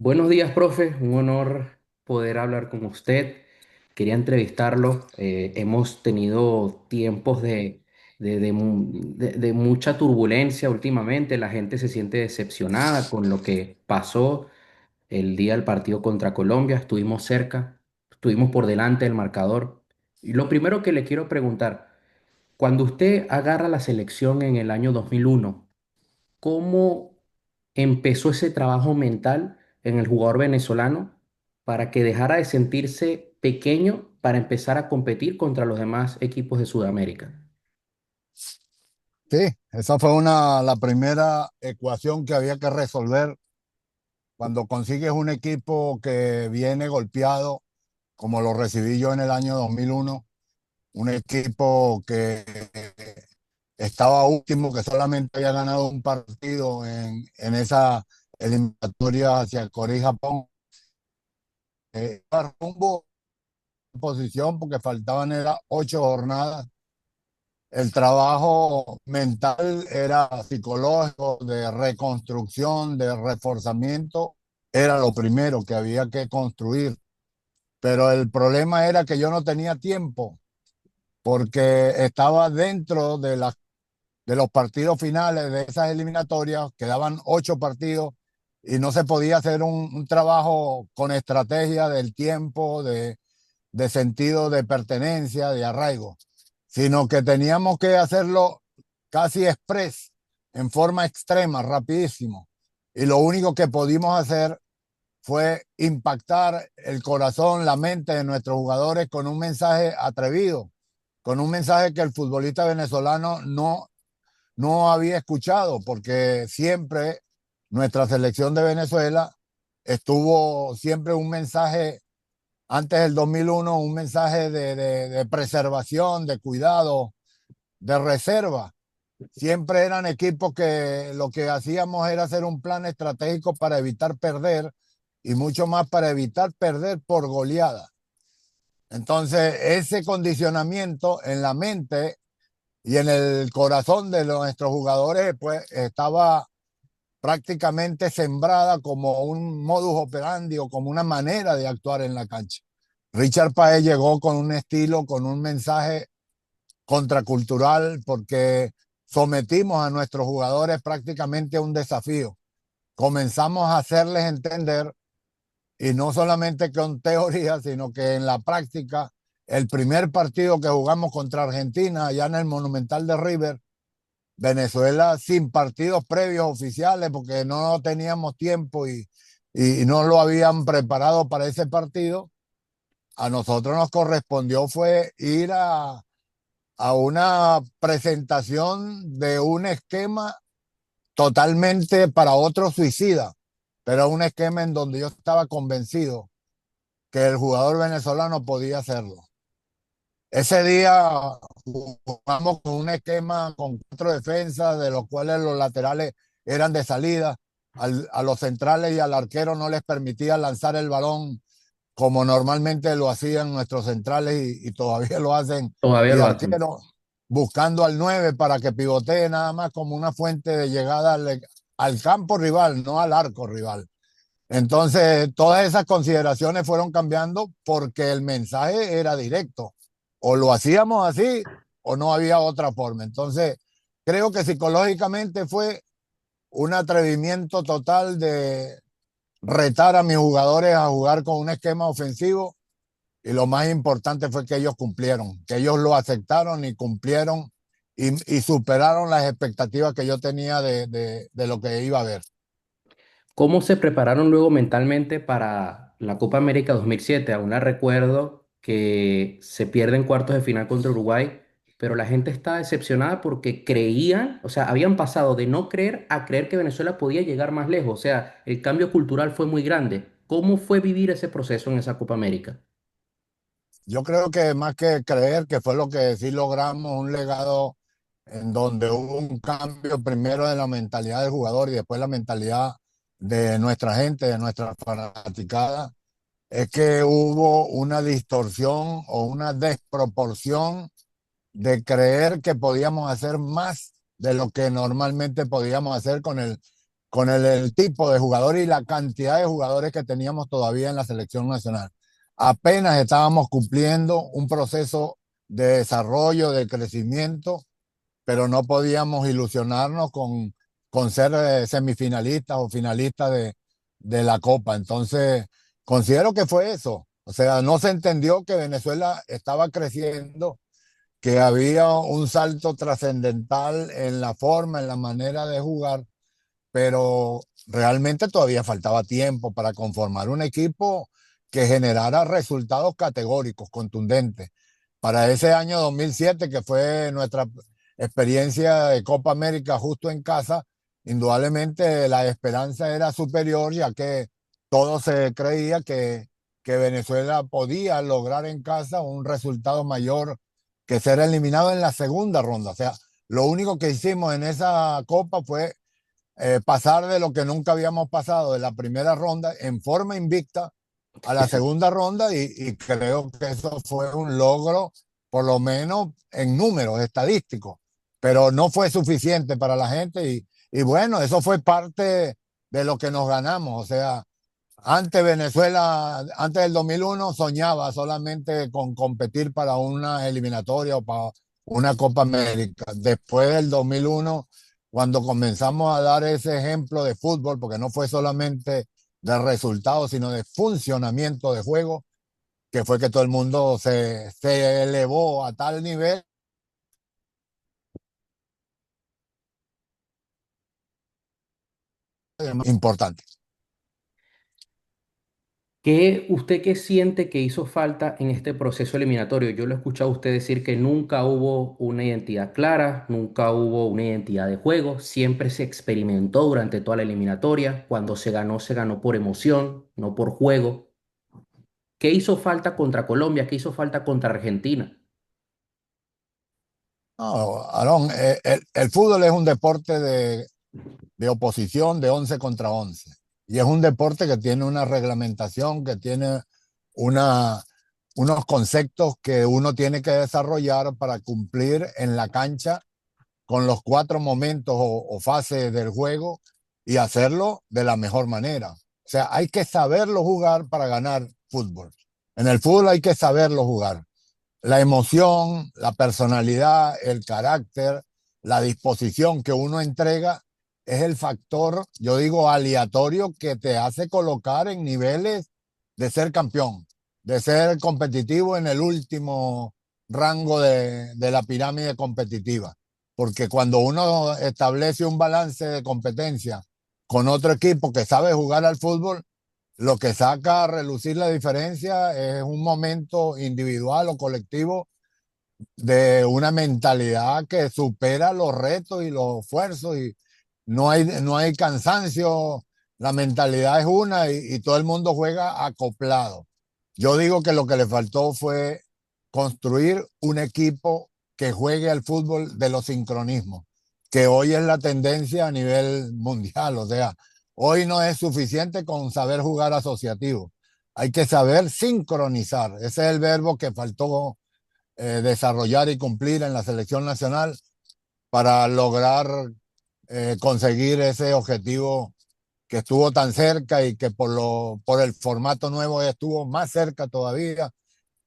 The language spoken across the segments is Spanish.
Buenos días, profe. Un honor poder hablar con usted. Quería entrevistarlo. Hemos tenido tiempos de mucha turbulencia últimamente. La gente se siente decepcionada con lo que pasó el día del partido contra Colombia. Estuvimos cerca, estuvimos por delante del marcador. Y lo primero que le quiero preguntar, cuando usted agarra la selección en el año 2001, ¿cómo empezó ese trabajo mental en el jugador venezolano para que dejara de sentirse pequeño para empezar a competir contra los demás equipos de Sudamérica? Sí, esa fue la primera ecuación que había que resolver cuando consigues un equipo que viene golpeado, como lo recibí yo en el año 2001, un equipo que estaba último, que solamente había ganado un partido en esa eliminatoria hacia Corea y Japón. Iba rumbo a posición porque faltaban era 8 jornadas. El trabajo mental era psicológico, de reconstrucción, de reforzamiento, era lo primero que había que construir. Pero el problema era que yo no tenía tiempo, porque estaba dentro de los partidos finales de esas eliminatorias, quedaban 8 partidos y no se podía hacer un trabajo con estrategia del tiempo, de sentido de pertenencia, de arraigo, sino que teníamos que hacerlo casi express, en forma extrema, rapidísimo. Y lo único que pudimos hacer fue impactar el corazón, la mente de nuestros jugadores con un mensaje atrevido, con un mensaje que el futbolista venezolano no había escuchado, porque siempre nuestra selección de Venezuela estuvo siempre un mensaje antes del 2001, un mensaje de preservación, de cuidado, de reserva. Siempre eran equipos que lo que hacíamos era hacer un plan estratégico para evitar perder y mucho más para evitar perder por goleada. Entonces, ese condicionamiento en la mente y en el corazón de nuestros jugadores, pues estaba prácticamente sembrada como un modus operandi o como una manera de actuar en la cancha. Richard Paez llegó con un estilo, con un mensaje contracultural, porque sometimos a nuestros jugadores prácticamente a un desafío. Comenzamos a hacerles entender, y no solamente con teoría, sino que en la práctica, el primer partido que jugamos contra Argentina, allá en el Monumental de River, Venezuela sin partidos previos oficiales, porque no teníamos tiempo y no lo habían preparado para ese partido. A nosotros nos correspondió fue ir a una presentación de un esquema totalmente para otro suicida, pero un esquema en donde yo estaba convencido que el jugador venezolano podía hacerlo. Ese día jugamos con un esquema con 4 defensas, de los cuales los laterales eran de salida. A los centrales y al arquero no les permitía lanzar el balón como normalmente lo hacían nuestros centrales y todavía lo hacen, Todavía y lo hacen. arquero buscando al 9 para que pivotee nada más como una fuente de llegada al campo rival, no al arco rival. Entonces, todas esas consideraciones fueron cambiando porque el mensaje era directo. O lo hacíamos así o no había otra forma. Entonces, creo que psicológicamente fue un atrevimiento total de retar a mis jugadores a jugar con un esquema ofensivo, y lo más importante fue que ellos cumplieron, que ellos lo aceptaron y cumplieron y superaron las expectativas que yo tenía de lo que iba a ver. ¿Cómo se prepararon luego mentalmente para la Copa América 2007? Aún la recuerdo que se pierde en cuartos de final contra Uruguay, pero la gente está decepcionada porque creían, o sea, habían pasado de no creer a creer que Venezuela podía llegar más lejos. O sea, el cambio cultural fue muy grande. ¿Cómo fue vivir ese proceso en esa Copa América? Yo creo que más que creer, que fue lo que sí logramos, un legado en donde hubo un cambio primero de la mentalidad del jugador y después la mentalidad de nuestra gente, de nuestra fanaticada, es que hubo una distorsión o una desproporción de creer que podíamos hacer más de lo que normalmente podíamos hacer con el tipo de jugadores y la cantidad de jugadores que teníamos todavía en la selección nacional. Apenas estábamos cumpliendo un proceso de desarrollo, de crecimiento, pero no podíamos ilusionarnos con ser semifinalistas o finalistas de la Copa. Entonces, considero que fue eso. O sea, no se entendió que Venezuela estaba creciendo, que había un salto trascendental en la forma, en la manera de jugar, pero realmente todavía faltaba tiempo para conformar un equipo que generara resultados categóricos, contundentes. Para ese año 2007, que fue nuestra experiencia de Copa América justo en casa, indudablemente la esperanza era superior, ya que todo se creía que Venezuela podía lograr en casa un resultado mayor que ser eliminado en la segunda ronda. O sea, lo único que hicimos en esa Copa fue pasar de lo que nunca habíamos pasado de la primera ronda en forma invicta a la Eso, segunda ronda y creo que eso fue un logro, por lo menos en números estadísticos, pero no fue suficiente para la gente y bueno, eso fue parte de lo que nos ganamos. O sea, antes Venezuela, antes del 2001, soñaba solamente con competir para una eliminatoria o para una Copa América. Después del 2001, cuando comenzamos a dar ese ejemplo de fútbol, porque no fue solamente de resultados, sino de funcionamiento de juego, que fue que todo el mundo se elevó a tal nivel importante. ¿Usted qué siente que hizo falta en este proceso eliminatorio? Yo lo he escuchado a usted decir que nunca hubo una identidad clara, nunca hubo una identidad de juego, siempre se experimentó durante toda la eliminatoria. Cuando se ganó por emoción, no por juego. ¿Qué hizo falta contra Colombia? ¿Qué hizo falta contra Argentina? No, Aarón, el fútbol es un deporte de oposición de 11 contra 11. Y es un deporte que tiene una reglamentación, que tiene una, unos conceptos que uno tiene que desarrollar para cumplir en la cancha con los cuatro momentos o fases del juego y hacerlo de la mejor manera. O sea, hay que saberlo jugar para ganar fútbol. En el fútbol hay que saberlo jugar. La emoción, la personalidad, el carácter, la disposición que uno entrega es el factor, yo digo, aleatorio que te hace colocar en niveles de ser campeón, de ser competitivo en el último rango de la pirámide competitiva. Porque cuando uno establece un balance de competencia con otro equipo que sabe jugar al fútbol, lo que saca a relucir la diferencia es un momento individual o colectivo de una mentalidad que supera los retos y los esfuerzos y no hay cansancio, la mentalidad es una y todo el mundo juega acoplado. Yo digo que lo que le faltó fue construir un equipo que juegue al fútbol de los sincronismos, que hoy es la tendencia a nivel mundial. O sea, hoy no es suficiente con saber jugar asociativo, hay que saber sincronizar. Ese es el verbo que faltó desarrollar y cumplir en la selección nacional para lograr conseguir ese objetivo que estuvo tan cerca y que por el formato nuevo estuvo más cerca todavía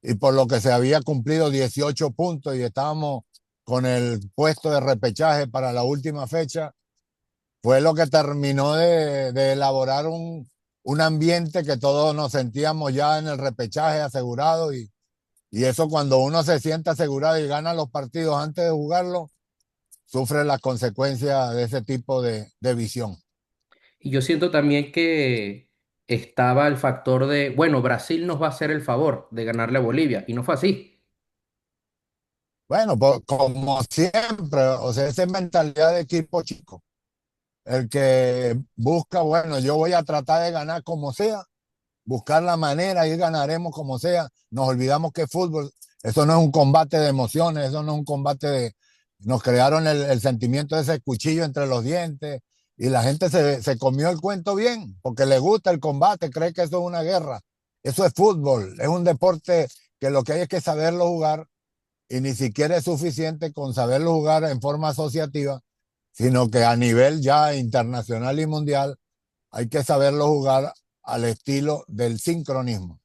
y por lo que se había cumplido 18 puntos y estábamos con el puesto de repechaje para la última fecha, fue lo que terminó de elaborar un ambiente que todos nos sentíamos ya en el repechaje asegurado y eso cuando uno se siente asegurado y gana los partidos antes de jugarlo, sufre las consecuencias de ese tipo de visión. Y yo siento también que estaba el factor de, bueno, Brasil nos va a hacer el favor de ganarle a Bolivia. Y no fue así. Bueno, pues, como siempre, o sea, esa es mentalidad de equipo chico. El que busca, bueno, yo voy a tratar de ganar como sea, buscar la manera y ganaremos como sea. Nos olvidamos que fútbol, eso no es un combate de emociones, eso no es un combate de... Nos crearon el sentimiento de ese cuchillo entre los dientes y la gente se comió el cuento bien, porque le gusta el combate, cree que eso es una guerra. Eso es fútbol, es un deporte que lo que hay es que saberlo jugar y ni siquiera es suficiente con saberlo jugar en forma asociativa, sino que a nivel ya internacional y mundial hay que saberlo jugar al estilo del sincronismo.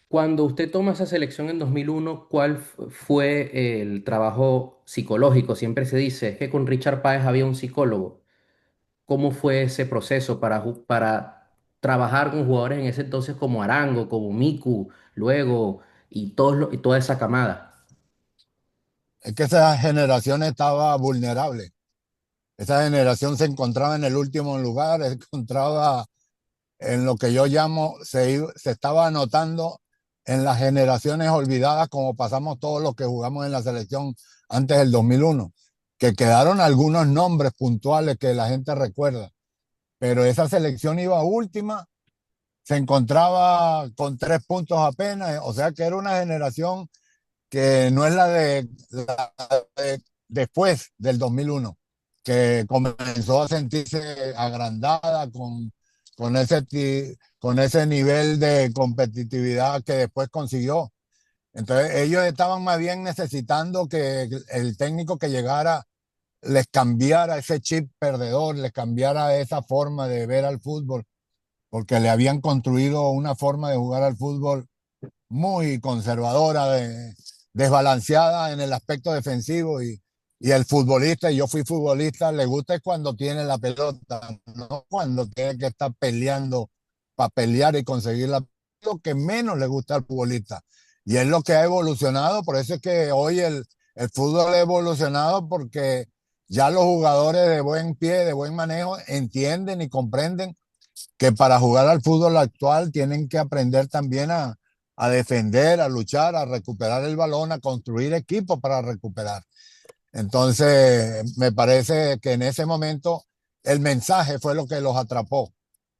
Cuando usted toma esa selección en 2001, ¿cuál fue el trabajo psicológico? Siempre se dice, es que con Richard Páez había un psicólogo. ¿Cómo fue ese proceso para trabajar con jugadores en ese entonces como Arango, como Miku, luego, y toda esa camada? Es que esa generación estaba vulnerable. Esa generación se encontraba en el último lugar, se encontraba en lo que yo llamo, se estaba anotando en las generaciones olvidadas, como pasamos todos los que jugamos en la selección antes del 2001, que quedaron algunos nombres puntuales que la gente recuerda, pero esa selección iba última, se encontraba con 3 puntos apenas, o sea que era una generación que no es la de después del 2001, que comenzó a sentirse agrandada con ese nivel de competitividad que después consiguió. Entonces ellos estaban más bien necesitando que el técnico que llegara les cambiara ese chip perdedor, les cambiara esa forma de ver al fútbol, porque le habían construido una forma de jugar al fútbol muy conservadora, desbalanceada en el aspecto defensivo y el futbolista, y yo fui futbolista, le gusta es cuando tiene la pelota, no cuando tiene que estar peleando para pelear y conseguir lo que menos le gusta al futbolista. Y es lo que ha evolucionado, por eso es que hoy el fútbol ha evolucionado porque ya los jugadores de buen pie, de buen manejo, entienden y comprenden que para jugar al fútbol actual tienen que aprender también a defender, a luchar, a recuperar el balón, a construir equipos para recuperar. Entonces, me parece que en ese momento el mensaje fue lo que los atrapó.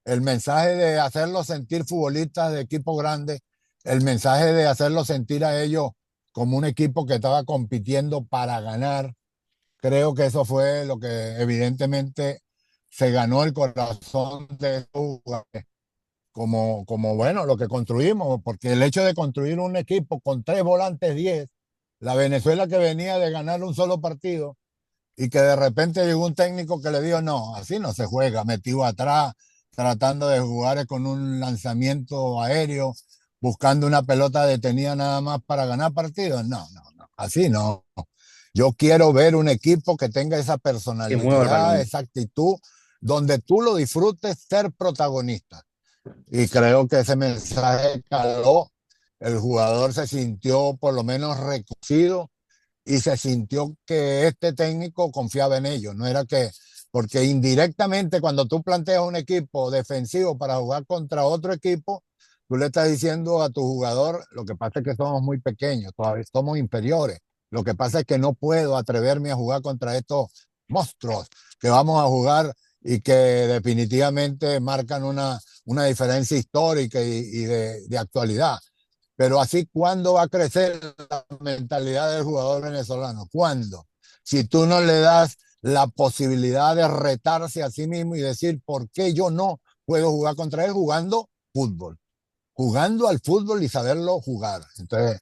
El mensaje de hacerlos sentir futbolistas de equipo grande, el mensaje de hacerlos sentir a ellos como un equipo que estaba compitiendo para ganar. Creo que eso fue lo que evidentemente se ganó el corazón de esos jugadores como bueno, lo que construimos, porque el hecho de construir un equipo con 3 volantes 10, la Venezuela que venía de ganar un solo partido y que de repente llegó un técnico que le dijo, no, así no se juega, metido atrás, tratando de jugar con un lanzamiento aéreo, buscando una pelota detenida nada más para ganar partidos. No, no, no, así no. Yo quiero ver un equipo que tenga esa Que mueva el personalidad, balón. esa actitud, donde tú lo disfrutes ser protagonista. Y creo que ese mensaje caló. El jugador se sintió por lo menos reconocido y se sintió que este técnico confiaba en ellos. No era que, porque indirectamente cuando tú planteas un equipo defensivo para jugar contra otro equipo, tú le estás diciendo a tu jugador, lo que pasa es que somos muy pequeños, todavía somos inferiores. Lo que pasa es que no puedo atreverme a jugar contra estos monstruos que vamos a jugar y que definitivamente marcan una diferencia histórica y de actualidad. Pero así, ¿cuándo va a crecer la mentalidad del jugador venezolano? ¿Cuándo? Si tú no le das la posibilidad de retarse a sí mismo y decir, ¿por qué yo no puedo jugar contra él jugando fútbol? Jugando al fútbol y saberlo jugar. Entonces,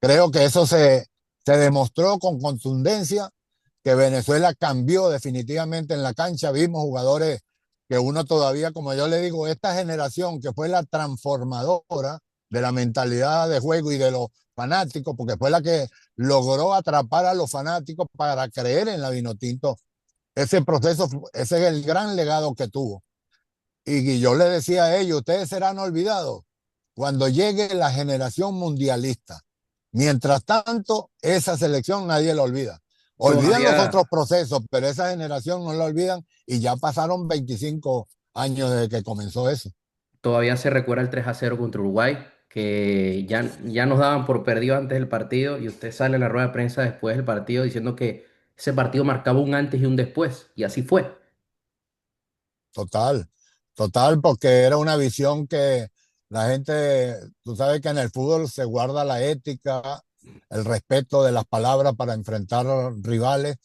creo que eso se demostró con contundencia, que Venezuela cambió definitivamente en la cancha. Vimos jugadores que uno todavía, como yo le digo, esta generación que fue la transformadora de la mentalidad de juego y de los fanáticos, porque fue la que logró atrapar a los fanáticos para creer en la Vinotinto. Ese proceso, ese es el gran legado que tuvo. Y yo le decía a ellos, ustedes serán olvidados cuando llegue la generación mundialista. Mientras tanto, esa selección nadie la olvida. Olvidan los otros Todavía, procesos, pero esa generación no la olvidan y ya pasaron 25 años desde que comenzó eso. todavía se recuerda el 3-0 contra Uruguay, que ya nos daban por perdido antes del partido y usted sale en la rueda de prensa después del partido diciendo que ese partido marcaba un antes y un después, y así fue. Total, total, porque era una visión que la gente, tú sabes que en el fútbol se guarda la ética, el respeto de las palabras para enfrentar rivales,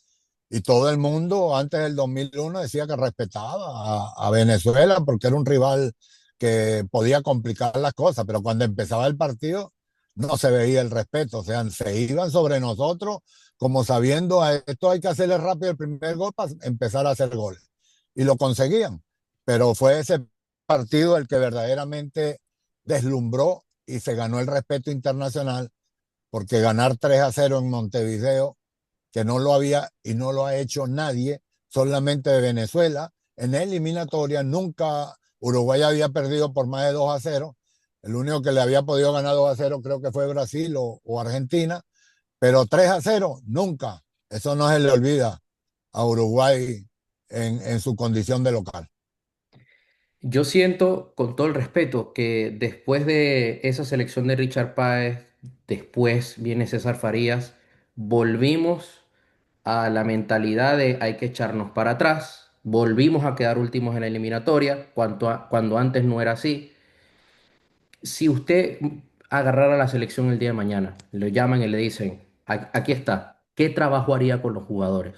y todo el mundo antes del 2001 decía que respetaba a Venezuela porque era un rival que podía complicar las cosas, pero cuando empezaba el partido, no se veía el respeto, o sea, se iban sobre nosotros como sabiendo, a esto hay que hacerle rápido el primer gol para empezar a hacer goles. Y lo conseguían, pero fue ese partido el que verdaderamente deslumbró y se ganó el respeto internacional, porque ganar 3-0 en Montevideo, que no lo había y no lo ha hecho nadie, solamente de Venezuela. En eliminatoria nunca Uruguay había perdido por más de 2-0. El único que le había podido ganar 2-0 creo que fue Brasil o Argentina, pero 3-0 nunca. Eso no se le olvida a Uruguay en su condición de local. Yo siento, con todo el respeto, que después de esa selección de Richard Páez, después viene César Farías, volvimos a la mentalidad de hay que echarnos para atrás, volvimos a quedar últimos en la eliminatoria, cuando antes no era así. Si usted agarrara la selección el día de mañana, lo llaman y le dicen, Aquí está, ¿qué trabajo haría con los jugadores?"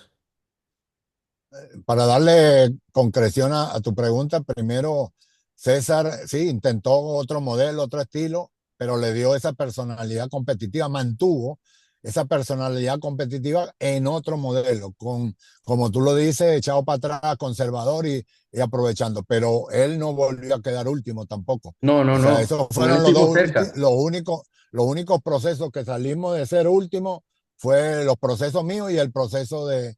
Para darle concreción a tu pregunta, primero César, sí, intentó otro modelo, otro estilo, pero le dio esa personalidad competitiva, mantuvo esa personalidad competitiva en otro modelo, como tú lo dices, echado para atrás, conservador y aprovechando, pero él no volvió a quedar último tampoco. No, no, O sea, no, esos no fueron estuvimos cerca, los únicos procesos que salimos de ser último, fue los procesos míos y el proceso de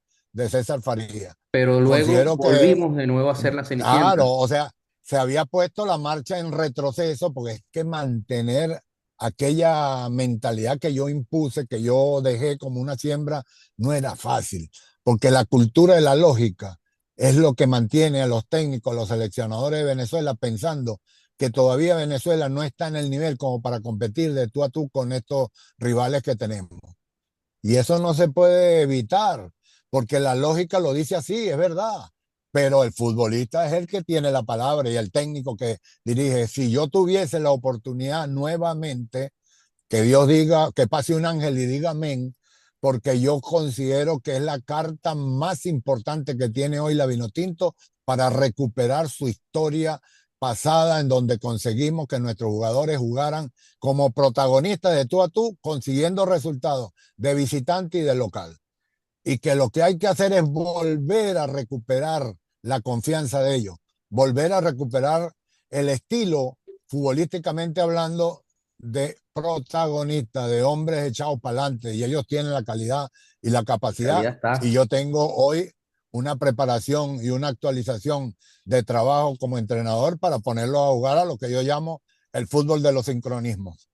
César Faría. pero luego Considero que, volvimos de nuevo a ser la claro, Cenicienta. o sea, se había puesto la marcha en retroceso porque es que mantener aquella mentalidad que yo impuse, que yo dejé como una siembra, no era fácil, porque la cultura de la lógica es lo que mantiene a los técnicos, a los seleccionadores de Venezuela pensando que todavía Venezuela no está en el nivel como para competir de tú a tú con estos rivales que tenemos. Y eso no se puede evitar, porque la lógica lo dice así, es verdad. Pero el futbolista es el que tiene la palabra y el técnico que dirige. Si yo tuviese la oportunidad nuevamente, que Dios diga, que pase un ángel y diga amén, porque yo considero que es la carta más importante que tiene hoy la Vinotinto para recuperar su historia pasada, en donde conseguimos que nuestros jugadores jugaran como protagonistas de tú a tú, consiguiendo resultados de visitante y de local. Y que lo que hay que hacer es volver a recuperar la confianza de ellos, volver a recuperar el estilo, futbolísticamente hablando, de protagonista, de hombres echados para adelante, y ellos tienen la calidad y la capacidad, Calidad y está. yo tengo hoy una preparación y una actualización de trabajo como entrenador para ponerlo a jugar a lo que yo llamo el fútbol de los sincronismos.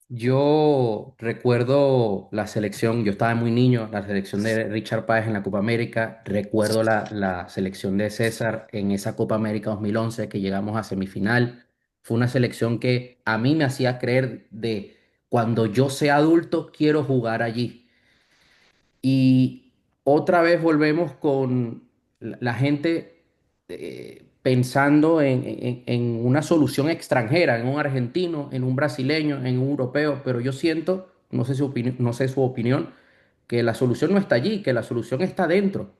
Yo recuerdo la selección, yo estaba muy niño, la selección de Richard Páez en la Copa América, recuerdo la selección de César en esa Copa América 2011 que llegamos a semifinal. Fue una selección que a mí me hacía creer de cuando yo sea adulto quiero jugar allí. Y otra vez volvemos con la gente pensando en una solución extranjera, en un argentino, en un brasileño, en un europeo, pero yo siento, no sé su opinión, que la solución no está allí, que la solución está dentro.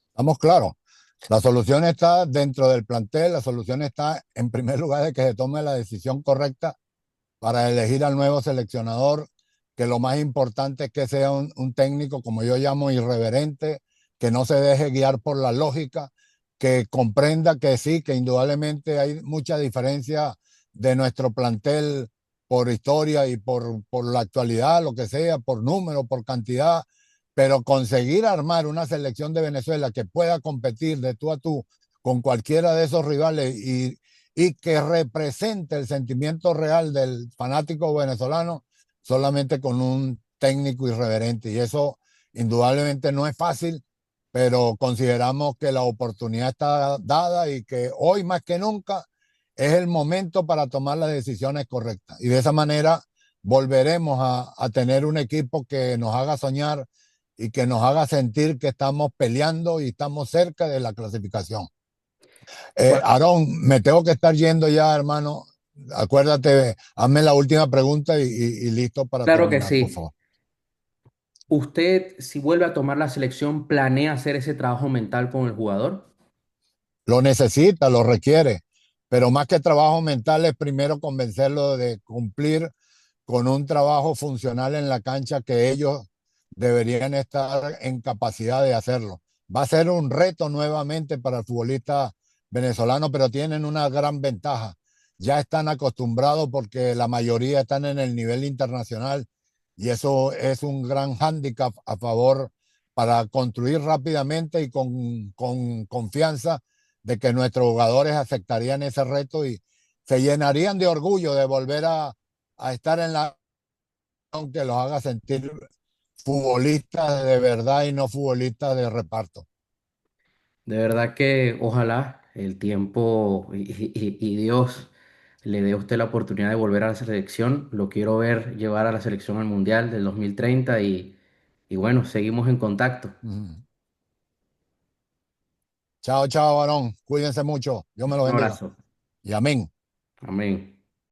Estamos claros. La solución está dentro del plantel, la solución está en primer lugar de que se tome la decisión correcta para elegir al nuevo seleccionador, que lo más importante es que sea un técnico, como yo llamo, irreverente, que no se deje guiar por la lógica, que comprenda que sí, que indudablemente hay mucha diferencia de nuestro plantel por historia y por la actualidad, lo que sea, por número, por cantidad, pero conseguir armar una selección de Venezuela que pueda competir de tú a tú con cualquiera de esos rivales y que represente el sentimiento real del fanático venezolano solamente con un técnico irreverente. Y eso indudablemente no es fácil, pero consideramos que la oportunidad está dada y que hoy más que nunca es el momento para tomar las decisiones correctas. Y de esa manera volveremos a tener un equipo que nos haga soñar y que nos haga sentir que estamos peleando y estamos cerca de la clasificación. Cua- Aarón, me tengo que estar yendo ya, hermano. Acuérdate, hazme la última pregunta y listo para Claro que terminar, por sí. favor. ¿Usted, si vuelve a tomar la selección, planea hacer ese trabajo mental con el jugador? Lo necesita, lo requiere, Pero más que trabajo mental es primero convencerlo de cumplir con un trabajo funcional en la cancha que ellos deberían estar en capacidad de hacerlo. Va a ser un reto nuevamente para el futbolista venezolano, pero tienen una gran ventaja. Ya están acostumbrados porque la mayoría están en el nivel internacional y eso es un gran hándicap a favor para construir rápidamente y con confianza de que nuestros jugadores aceptarían ese reto y se llenarían de orgullo de volver a estar en la que los haga sentir futbolistas de verdad y no futbolistas de reparto. De verdad que ojalá el tiempo y Dios le dé a usted la oportunidad de volver a la selección. Lo quiero ver llevar a la selección al Mundial del 2030 y bueno, seguimos en contacto. Mm. Chao, chao, varón. Cuídense mucho. Dios me lo Un bendiga. abrazo. Y amén. Amén.